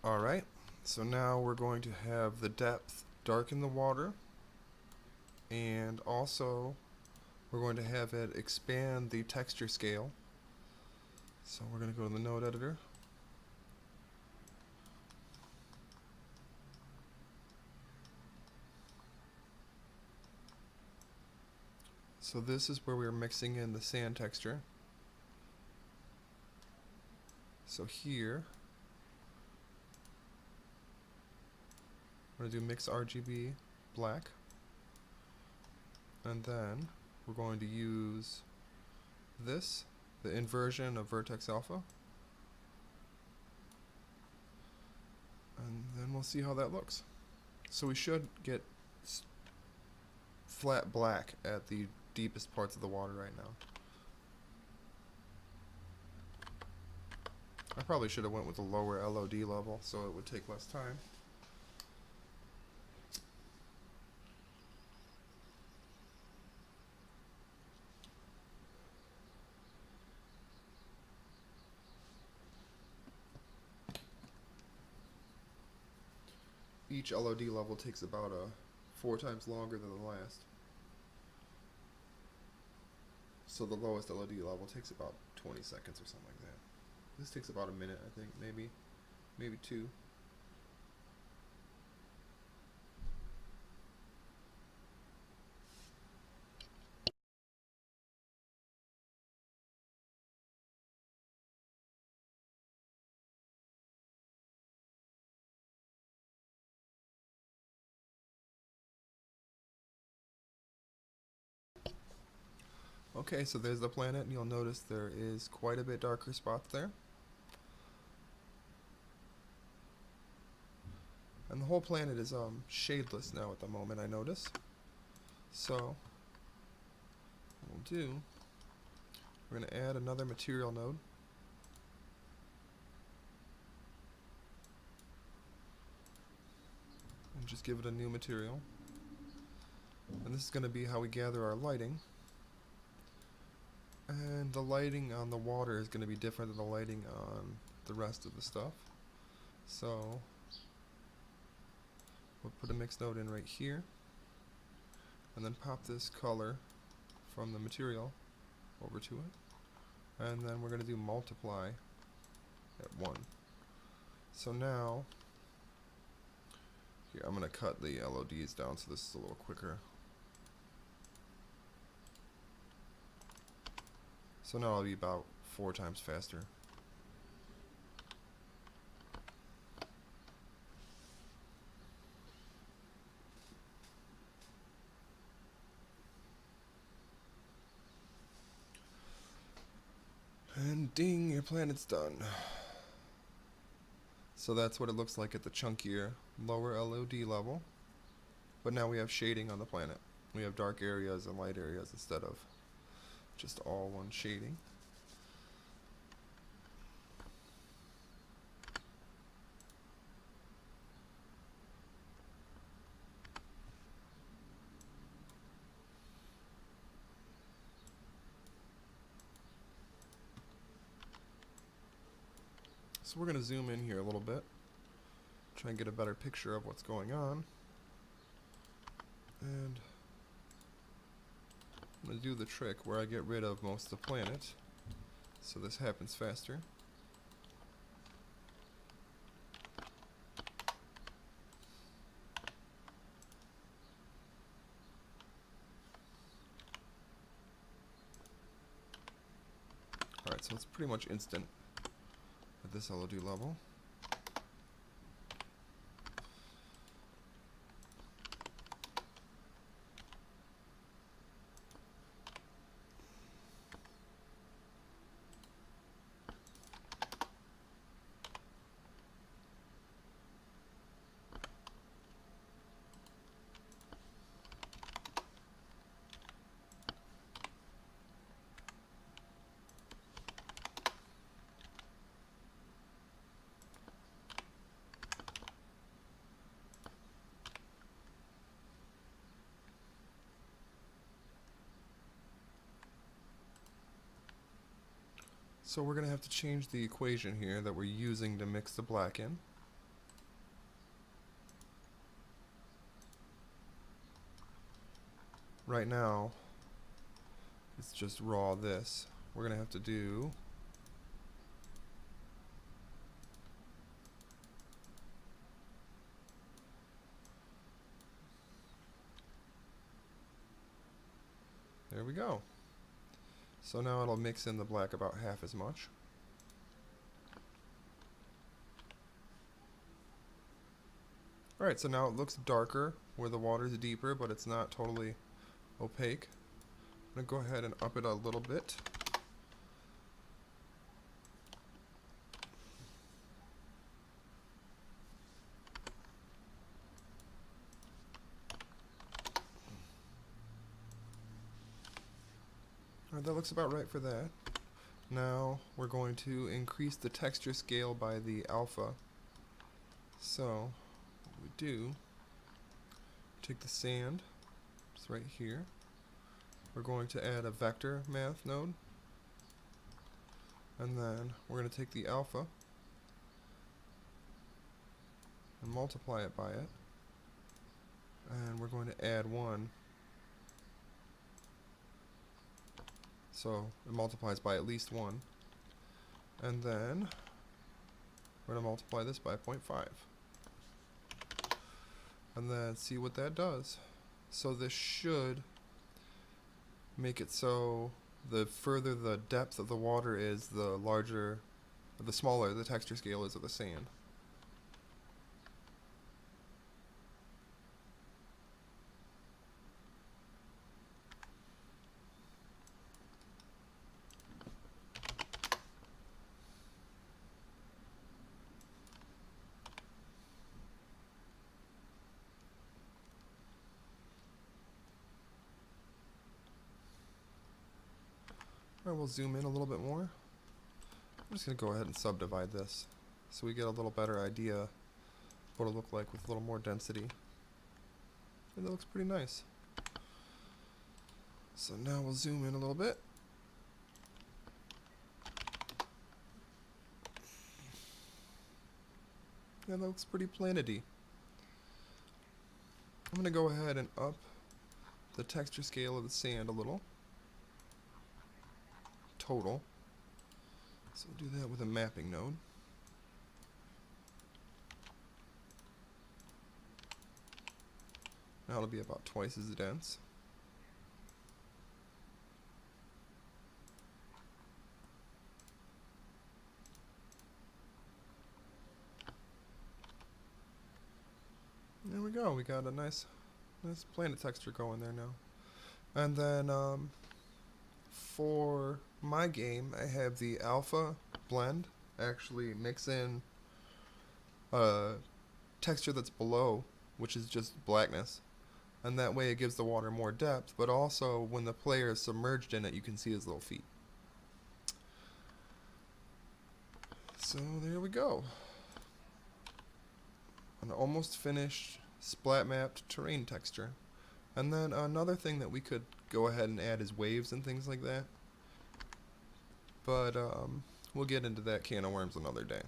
Alright, so now we're going to have the depth darken the water, and also we're going to have it expand the texture scale. So we're going to go to the node editor. So this is where we're mixing in the sand texture. So here, we're going to do mix RGB black, and then we're going to use this, the inversion of vertex alpha, and then we'll see how that looks. So we should get flat black at the deepest parts of the water right now. I probably should have went with a lower LOD level so it would take less time. Each LOD level takes about 4 times longer than the last. So the lowest LOD level takes about 20 seconds or something like that. This takes about a minute, I think, maybe 2. Okay, so there's the planet, and you'll notice there is quite a bit darker spots there. And the whole planet is shadeless now at the moment, I notice. So what we'll do, we're going to add another material node. And just give it a new material. And this is going to be how we gather our lighting. And the lighting on the water is going to be different than the lighting on the rest of the stuff. So we'll put a mix node in right here, and then pop this color from the material over to it. And then we're going to do multiply at 1. So now, here I'm going to cut the LODs down so this is a little quicker. So now it'll be about 4 times faster. And ding, your planet's done. So that's what it looks like at the chunkier, lower LOD level. But now we have shading on the planet. We have dark areas and light areas instead of just all one shading. So we're going to zoom in here a little bit, try and get a better picture of what's going on. And I'm going to do the trick where I get rid of most of the planet, so this happens faster. Alright, so it's pretty much instant at this LOD level. So we're going to have to change the equation here that we're using to mix the black in. right now it's just raw this. We're gonna have to do there we go. So now it'll mix in the black about half as much. Alright, so now it looks darker where the water is deeper, but it's not totally opaque. I'm going to go ahead and up it a little bit. Alright, that looks about right for that. Now we're going to increase the texture scale by the alpha. So what we do, take the sand, it's right here. We're going to add a vector math node, and then we're going to take the alpha and multiply it by it, and we're going to add 1. So it multiplies by at least 1. And then we're going to multiply this by 0.5. And then see what that does. So this should make it so the further the depth of the water is, the larger, the smaller the texture scale is of the sand. Alright, we'll zoom in a little bit more. I'm just going to go ahead and subdivide this so we get a little better idea of what it'll look like with a little more density. And that looks pretty nice. So now we'll zoom in a little bit. Yeah, that looks pretty planety. I'm going to go ahead and up the texture scale of the sand a little. Total. So we'll do that with a mapping node. Now it'll be about twice as dense. There we go. We got a nice planet texture going there now. And then for my game, I have the alpha blend actually mix in a texture that's below, which is just blackness, and that way it gives the water more depth, but also when the player is submerged in it, you can see his little feet. So there we go, an almost finished splat mapped terrain texture. And then another thing that we could go ahead and add is waves and things like that. But we'll get into that can of worms another day.